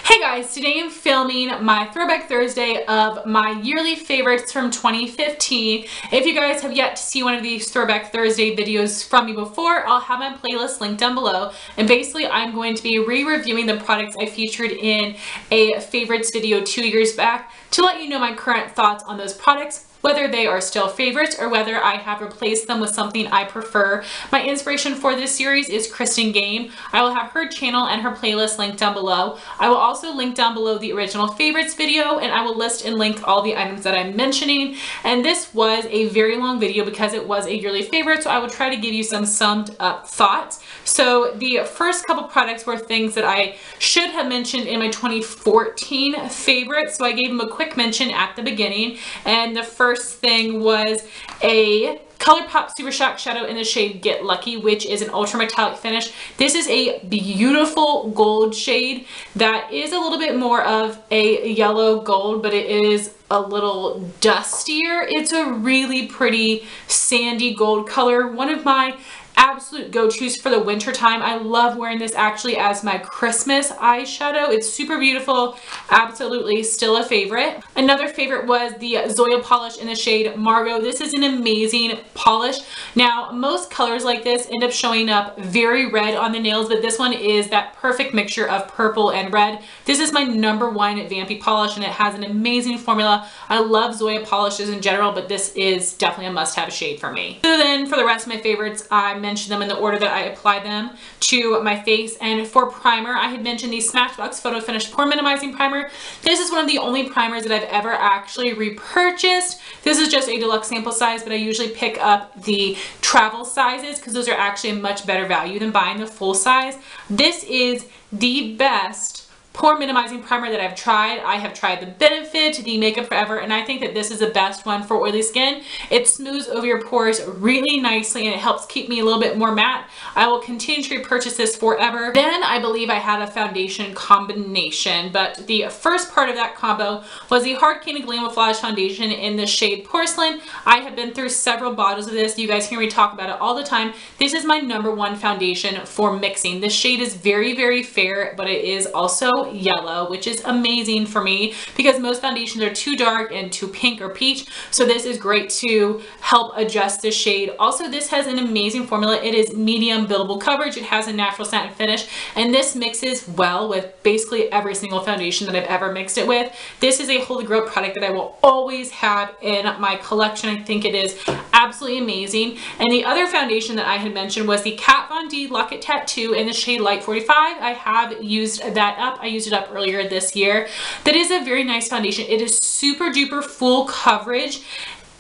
Hey guys, today I'm filming my Throwback Thursday of my yearly favorites from 2015. If you guys have yet to see one of these Throwback Thursday videos from me before, I'll have my playlist linked down below. And basically I'm going to be re-reviewing the products I featured in a favorites video 2 years back to let you know my current thoughts on those products, whether they are still favorites or whether I have replaced them with something I prefer. My inspiration for this series is Kristen Game. I will have her channel and her playlist linked down below. I will also link down below the original favorites video, and I will list and link all the items that I'm mentioning. And this was a very long video because it was a yearly favorite, so I will try to give you some summed up thoughts. So the first couple products were things that I should have mentioned in my 2014 favorites, so I gave them a quick mention at the beginning. And the first thing was a Colourpop Super Shock Shadow in the shade Get Lucky, which is an ultra metallic finish. This is a beautiful gold shade that is a little bit more of a yellow gold, but it is a little dustier. It's a really pretty sandy gold color. One of my absolute go-tos for the winter time. I love wearing this actually as my Christmas eyeshadow. It's super beautiful. Absolutely still a favorite. Another favorite was the Zoya polish in the shade Margo. This is an amazing polish. Now, most colors like this end up showing up very red on the nails, but this one is that perfect mixture of purple and red. This is my #1 vampy polish, and it has an amazing formula. I love Zoya polishes in general, but this is definitely a must-have shade for me. So then for the rest of my favorites, I mention them in the order that I apply them to my face. And for primer, I had mentioned the Smashbox Photo Finish Pore Minimizing Primer. This is one of the only primers that I've ever actually repurchased. This is just a deluxe sample size, but I usually pick up the travel sizes because those are actually a much better value than buying the full size. This is the best pore minimizing primer that I've tried. I have tried the Benefit, the Makeup Forever, and I think that this is the best one for oily skin. It smooths over your pores really nicely and it helps keep me a little bit more matte. I will continue to repurchase this forever. Then I believe I had a foundation combination, but the first part of that combo was the Hard Candy Glamoflague foundation in the shade Porcelain. I have been through several bottles of this. You guys hear me talk about it all the time. This is my #1 foundation for mixing. This shade is very, very fair, but it is also yellow, which is amazing for me because most foundations are too dark and too pink or peach, so this is great to help adjust the shade. Also, this has an amazing formula. It is medium buildable coverage, it has a natural satin finish, and this mixes well with basically every single foundation that I've ever mixed it with. This is a holy grail product that I will always have in my collection. I think it is absolutely amazing. And the other foundation that I had mentioned was the Kat Von D Locket Tattoo in the shade Light 45. I have used that up. I used it up earlier this year. That is a very nice foundation. It is super duper full coverage.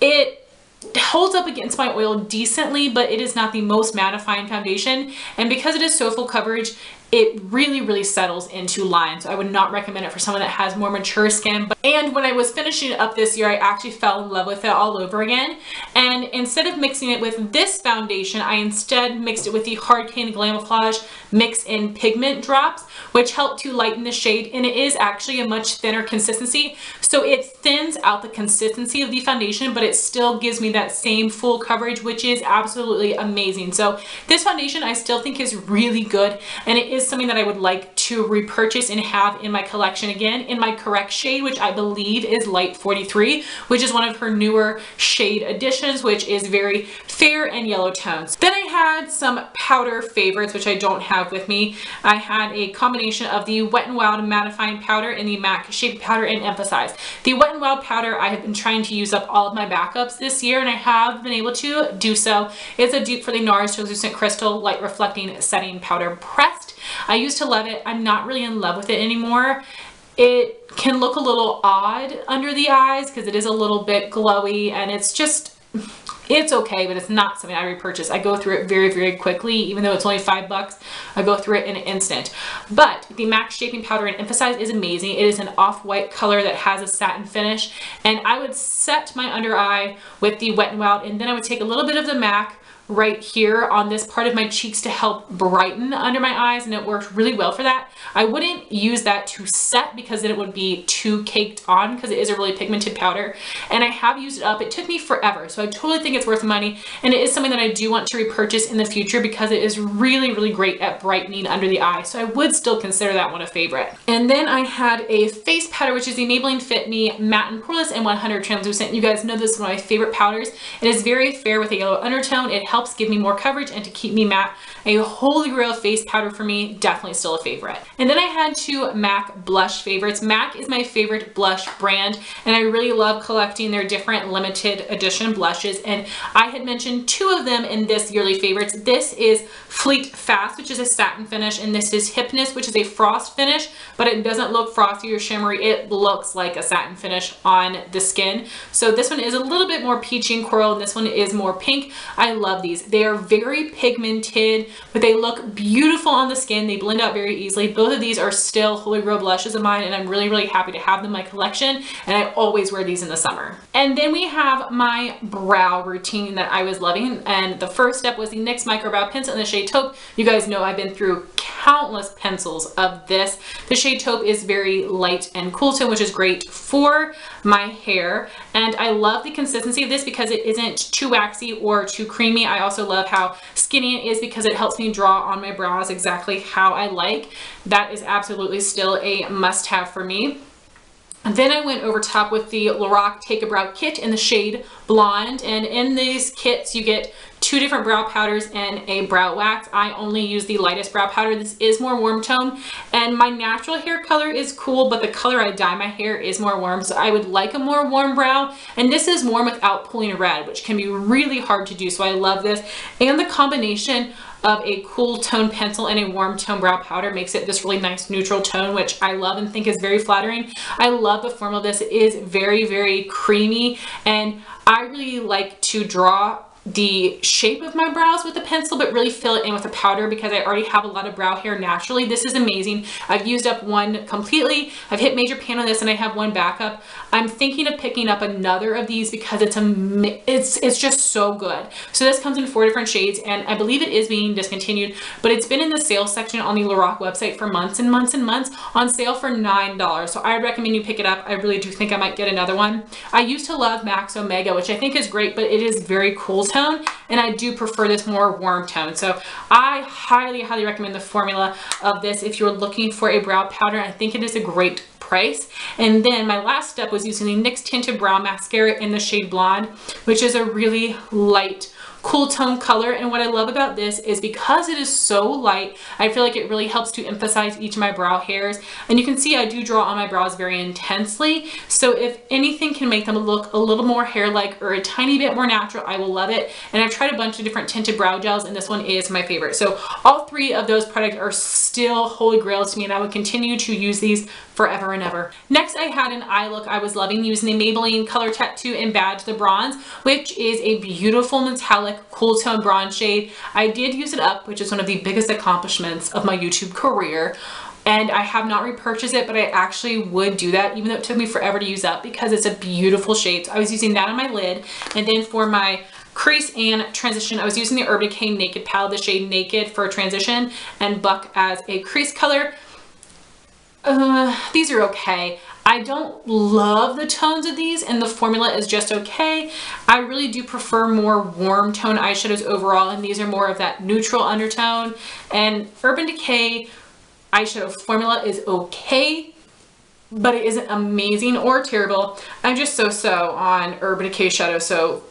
It holds up against my oil decently, but it is not the most mattifying foundation. And because it is so full coverage, it really settles into lines. So I would not recommend it for someone that has more mature skin. And when I was finishing it up this year, I actually fell in love with it all over again. And instead of mixing it with this foundation, I instead mixed it with the Hard Candy Glamoflague Mix in Pigment Drops, which helped to lighten the shade. And it is actually a much thinner consistency. So it thins out the consistency of the foundation, but it still gives me that same full coverage, which is absolutely amazing. So this foundation I still think is really good, and it is something that I would like to repurchase and have in my collection again in my correct shade, which I believe is Light 43, which is one of her newer shade additions, which is very fair and yellow tones. Then I had some powder favorites, which I don't have with me. I had a combination of the Wet n Wild mattifying powder and the MAC shaping powder in Emphasize. The Wet n Wild powder, I have been trying to use up all of my backups this year, and I have been able to do so. It's a dupe for the NARS Translucent Crystal Light Reflecting Setting Powder Pressed. I used to love it. I'm not really in love with it anymore. It can look a little odd under the eyes because it is a little bit glowy, and it's okay, but it's not something I repurchase. I go through it very quickly. Even though it's only $5, I go through it in an instant. But the MAC Shaping Powder in Emphasize is amazing. It is an off-white color that has a satin finish, and I would set my under eye with the Wet n Wild, and then I would take a little bit of the MAC, right here on this part of my cheeks to help brighten under my eyes, and it worked really well for that. I wouldn't use that to set because then it would be too caked on because it is a really pigmented powder, and I have used it up. It took me forever, so I totally think it's worth the money, and it is something that I do want to repurchase in the future because it is really, really great at brightening under the eye, so I would still consider that one a favorite. And then I had a face powder, which is the Maybelline Fit Me Matte and Poreless and 100 Translucent. You guys know this is one of my favorite powders. It is very fair with a yellow undertone. It helps give me more coverage and to keep me matte. A holy grail face powder for me, definitely still a favorite. And then I had two MAC blush favorites. MAC is my favorite blush brand, and I really love collecting their different limited edition blushes, and I had mentioned two of them in this yearly favorites. This is Fleet Fast, which is a satin finish, and this is Hipness, which is a frost finish, but it doesn't look frosty or shimmery. It looks like a satin finish on the skin. So this one is a little bit more peachy and coral, and this one is more pink. I love these. They are very pigmented, but they look beautiful on the skin. They blend out very easily. Both of these are still holy grail blushes of mine, and I'm really, really happy to have them in my collection, and I always wear these in the summer. And then we have my brow routine that I was loving, and the first step was the NYX Micro Brow Pencil in the shade Taupe. You guys know I've been through countless pencils of this. The shade Taupe is very light and cool tone, which is great for my hair, and I love the consistency of this because it isn't too waxy or too creamy. I also love how skinny it is because it helps me draw on my brows exactly how I like. That is absolutely still a must-have for me. And then I went over top with the Lorac Take a Brow Kit in the shade Blonde, and in these kits you get two different brow powders and a brow wax. I only use the lightest brow powder. This is more warm tone, and my natural hair color is cool, but the color I dye my hair is more warm, so I would like a more warm brow, and this is warm without pulling red, which can be really hard to do, so I love this. And the combination of a cool tone pencil and a warm tone brow powder makes it this really nice neutral tone, which I love and think is very flattering. I love the formula of this. It is very, very creamy, and I really like to draw the shape of my brows with a pencil, but really fill it in with a powder because I already have a lot of brow hair naturally. This is amazing. I've used up one completely. I've hit major pan on this, and I have one backup. I'm thinking of picking up another of these because it's just so good. So this comes in 4 different shades, and I believe it is being discontinued, but it's been in the sales section on the Lorac website for months and months and months on sale for $9. So I recommend you pick it up. I really do think I might get another one. I used to love Max Omega, which I think is great, but it is very cool tone, and I do prefer this more warm tone. So I highly, highly recommend the formula of this if you're looking for a brow powder. I think it is a great price. And then my last step was using the NYX Tinted Brow Mascara in the shade Blonde, which is a really light, cool tone color. And what I love about this is because it is so light, I feel like it really helps to emphasize each of my brow hairs. And you can see I do draw on my brows very intensely. So if anything can make them look a little more hair-like or a tiny bit more natural, I will love it. And I've tried a bunch of different tinted brow gels, and this one is my favorite. So all 3 of those products are still holy grails to me, and I would continue to use these forever and ever. Next, I had an eye look I was loving using the Maybelline Color Tattoo in Badge the Bronze, which is a beautiful metallic cool tone bronze shade. I did use it up, which is one of the biggest accomplishments of my YouTube career. And I have not repurchased it, but I actually would do that even though it took me forever to use up because it's a beautiful shade. So I was using that on my lid, and then for my crease and transition, I was using the UrwgaJ Naked palette, the shade Naked for transition, and Buck as a crease color. These are okay. I don't love the tones of these, and the formula is just okay. I really do prefer more warm tone eyeshadows overall, and these are more of that neutral undertone. And Urban Decay eyeshadow formula is okay, but it isn't amazing or terrible. I'm just so on Urban Decay shadow, so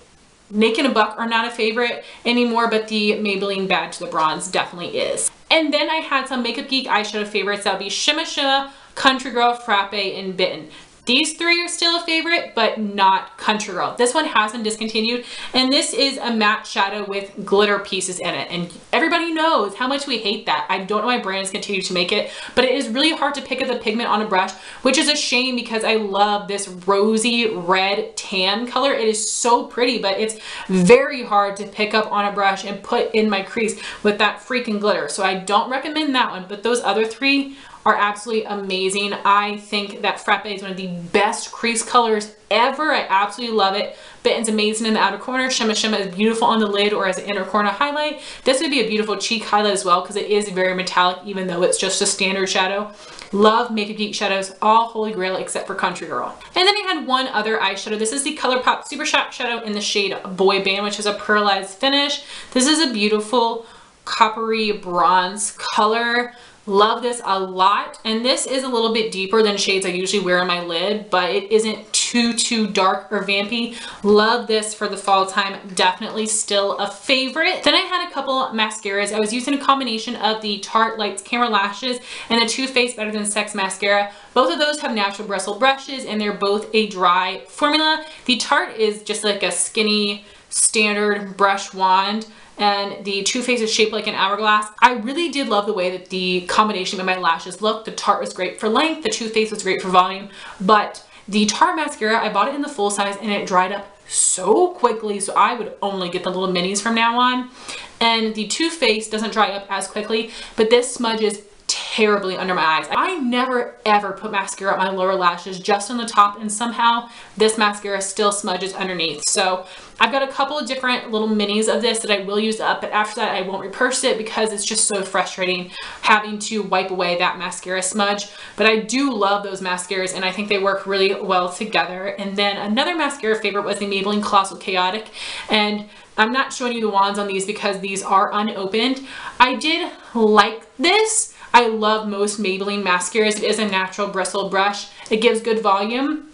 Naked and Buck are not a favorite anymore, but the Maybelline Badge the Bronze definitely is. And then I had some Makeup Geek eyeshadow favorites. That would be Shimma, Country Girl, Frappe, and Bitten. These 3 are still a favorite, but not Country Girl. This one has been discontinued, and this is a matte shadow with glitter pieces in it. And everybody knows how much we hate that. I don't know why brands continue to make it, but it is really hard to pick up the pigment on a brush, which is a shame because I love this rosy red tan color. It is so pretty, but it's very hard to pick up on a brush and put in my crease with that freaking glitter. So I don't recommend that one, but those other 3 are absolutely amazing. I think that Frappe is one of the best crease colors ever. I absolutely love it. Bitten's amazing in the outer corner. Shimma is beautiful on the lid or as an inner corner highlight. This would be a beautiful cheek highlight as well because it is very metallic even though it's just a standard shadow. Love Makeup Geek shadows, all holy grail except for Country Girl. And then I had one other eyeshadow. This is the Colourpop Super Shock Shadow in the shade Boy Band, which is a pearlized finish. This is a beautiful coppery bronze color. Love this a lot, and this is a little bit deeper than shades I usually wear on my lid, but it isn't too dark or vampy. Love this for the fall time. Definitely still a favorite. Then I had a couple mascaras. I was using a combination of the Tarte Lights Camera Lashes and the Too Faced Better Than Sex mascara. Both of those have natural bristle brushes and they're both a dry formula. The Tarte is just like a skinny standard brush wand, and the Too Faced is shaped like an hourglass. I really did love the way that the combination of my lashes looked. The Tarte was great for length, the Too Faced was great for volume, but the Tarte mascara, I bought it in the full size and it dried up so quickly, so I would only get the little minis from now on. And the Too Faced doesn't dry up as quickly, but this smudges terribly under my eyes. I never ever put mascara on my lower lashes, just on the top, and somehow this mascara still smudges underneath. So I've got a couple of different little minis of this that I will use up, but after that I won't repurchase it because it's just so frustrating having to wipe away that mascara smudge. But I do love those mascaras and I think they work really well together. And then another mascara favorite was the Maybelline Colossal Chaotic, and I'm not showing you the wands on these because these are unopened. I did like this. I love most Maybelline mascaras. It is a natural bristle brush. It gives good volume.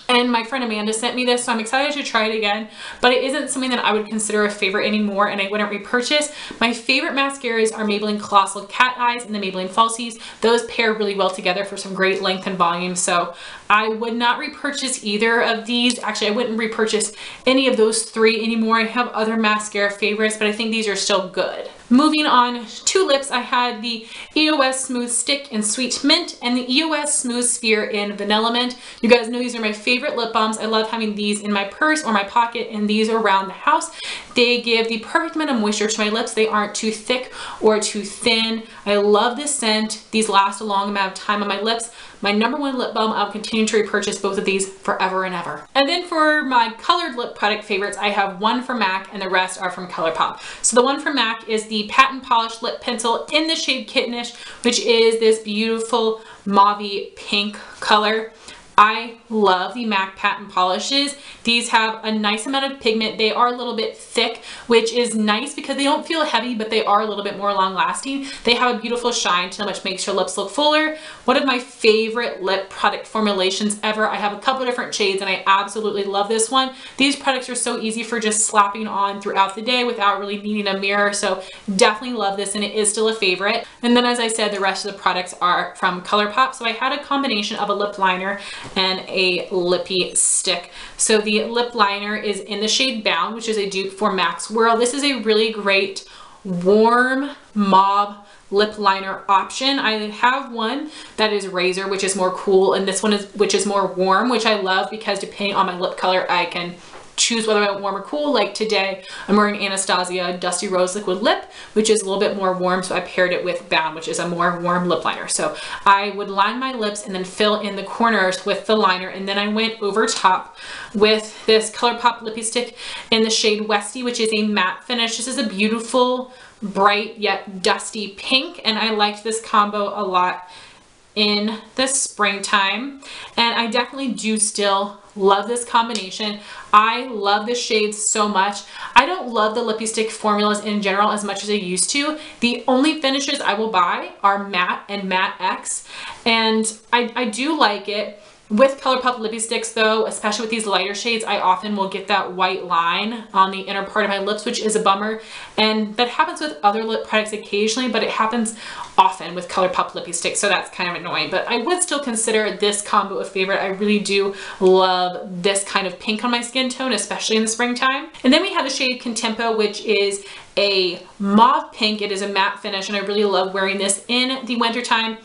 And my friend Amanda sent me this, so I'm excited to try it again, but it isn't something that I would consider a favorite anymore and I wouldn't repurchase. My favorite mascaras are Maybelline Colossal Cat Eyes and the Maybelline Falsies. Those pair really well together for some great length and volume, so I would not repurchase either of these. Actually, I wouldn't repurchase any of those three anymore. I have other mascara favorites, but I think these are still good. Moving on to lips, I had the EOS Smooth Stick in Sweet Mint and the EOS Smooth Sphere in Vanilla Mint. You guys know these are my favorite lip balms. I love having these in my purse or my pocket and these around the house. They give the perfect amount of moisture to my lips. They aren't too thick or too thin. I love this scent. These last a long amount of time on my lips. My number one lip balm, I'll continue to repurchase both of these forever and ever. And then for my colored lip product favorites, I have one from MAC and the rest are from Colourpop. So the one from MAC is the Patent Polish Lip Pencil in the shade Kittenish, which is this beautiful mauve pink color. I love the MAC Patent Polishes. These have a nice amount of pigment. They are a little bit thick, which is nice because they don't feel heavy, but they are a little bit more long lasting. They have a beautiful shine to them, which makes your lips look fuller. One of my favorite lip product formulations ever. I have a couple different shades and I absolutely love this one. These products are so easy for just slapping on throughout the day without really needing a mirror. So definitely love this and it is still a favorite. And then as I said, the rest of the products are from Colourpop. So I had a combination of a lip liner and a lippy stick. So the lip liner is in the shade Bound, which is a dupe for MAC's Whirl. This is a really great warm mauve lip liner option. I have one that is Razor, which is more cool, and this one is which is more warm, which I love because depending on my lip color I can choose whether I want warm or cool. Like today I'm wearing Anastasia Dusty Rose Liquid Lip, which is a little bit more warm, so I paired it with Bound, which is a more warm lip liner. So I would line my lips and then fill in the corners with the liner, and then I went over top with this Colourpop lippy stick in the shade Westy, which is a matte finish. This is a beautiful bright yet dusty pink, and I liked this combo a lot in the springtime, and I definitely do still love this combination. I love this shade so much. I don't love the lippy stick formulas in general as much as I used to. The only finishes I will buy are matte and matte X, and I do like it. With Colourpop lippy sticks though, especially with these lighter shades, I often will get that white line on the inner part of my lips, which is a bummer. And that happens with other lip products occasionally, but it happens often with Colourpop lippy sticks, so that's kind of annoying. But I would still consider this combo a favorite. I really do love this kind of pink on my skin tone, especially in the springtime. And then we have the shade Contempo, which is a mauve pink. It is a matte finish, and I really love wearing this in the wintertime.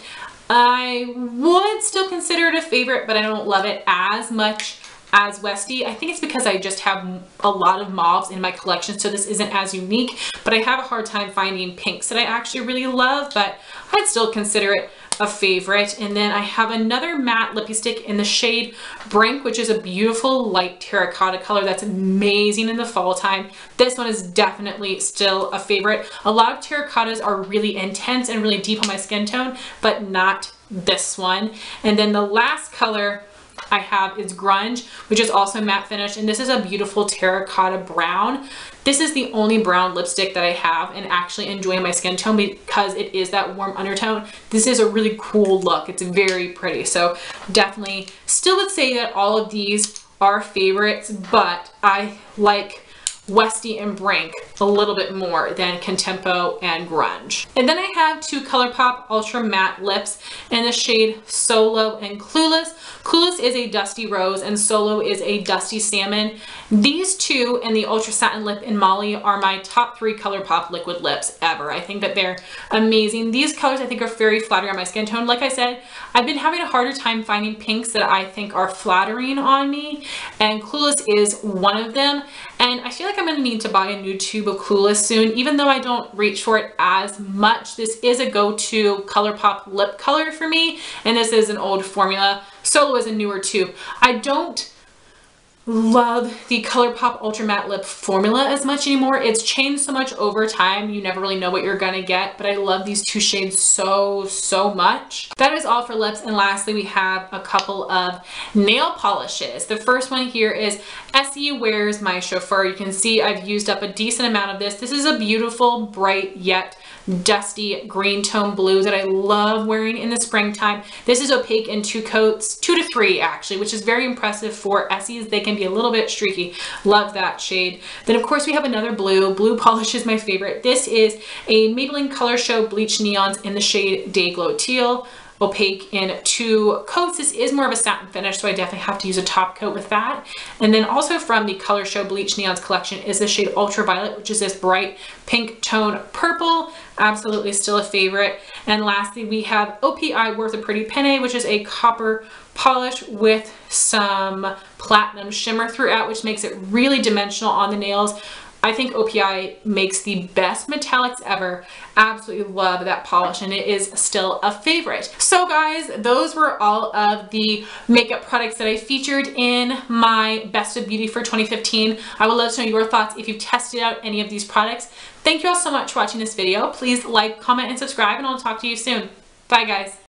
I would still consider it a favorite, but I don't love it as much as Westy. I think it's because I just have a lot of mauves in my collection, so this isn't as unique, but I have a hard time finding pinks that I actually really love, but I'd still consider it a favorite. And then I have another matte lippy stick in the shade Brink, which is a beautiful light terracotta color that's amazing in the fall time. This one is definitely still a favorite. A lot of terracottas are really intense and really deep on my skin tone, but not this one. And then the last color I have is Grunge, which is also matte finish, and this is a beautiful terracotta brown. This is the only brown lipstick that I have and actually enjoy my skin tone because it is that warm undertone. This is a really cool look. It's very pretty. So definitely still would say that all of these are favorites, but I like Westie and Brink a little bit more than Contempo and Grunge. And then I have two Colourpop Ultra Matte Lips in the shade Solo and Clueless. Clueless is a dusty rose and Solo is a dusty salmon. These two and the Ultra Satin Lip in Molly are my top 3 Colourpop liquid lips ever. I think that they're amazing. These colors I think are very flattering on my skin tone. Like I said, I've been having a harder time finding pinks that I think are flattering on me, and Clueless is one of them. And I feel like I'm going to need to buy a new tube of Clueless soon, even though I don't reach for it as much. This is a go-to Colourpop lip color for me, and this is an old formula. Solo is a newer tube. I don't love the Colourpop Ultra Matte Lip formula as much anymore. It's changed so much over time. You never really know what you're gonna get, but I love these two shades so much. That is all for lips. And lastly, we have a couple of nail polishes. The first one here is Essie Wears My Chauffeur. You can see I've used up a decent amount of this. This is a beautiful, bright, yet dusty green tone blue that I love wearing in the springtime. This is opaque in 2 coats, 2 to 3 actually, which is very impressive for Essies. They can be a little bit streaky. Love that shade. Then of course we have another blue. Blue polish is my favorite. This is a Maybelline Color Show Bleach Neons in the shade Day Glow Teal. Opaque in 2 coats. This is more of a satin finish, so I definitely have to use a top coat with that. And then also from the Color Show Bleach Neons collection is the shade Ultraviolet, which is this bright pink tone purple. Absolutely still a favorite. And lastly, we have OPI Worth a Pretty Penny, which is a copper polish with some platinum shimmer throughout, which makes it really dimensional on the nails. I think OPI makes the best metallics ever. Absolutely love that polish, and it is still a favorite. So guys, those were all of the makeup products that I featured in my Best of Beauty for 2015. I would love to know your thoughts if you've tested out any of these products. Thank you all so much for watching this video. Please like, comment, and subscribe, and I'll talk to you soon. Bye guys.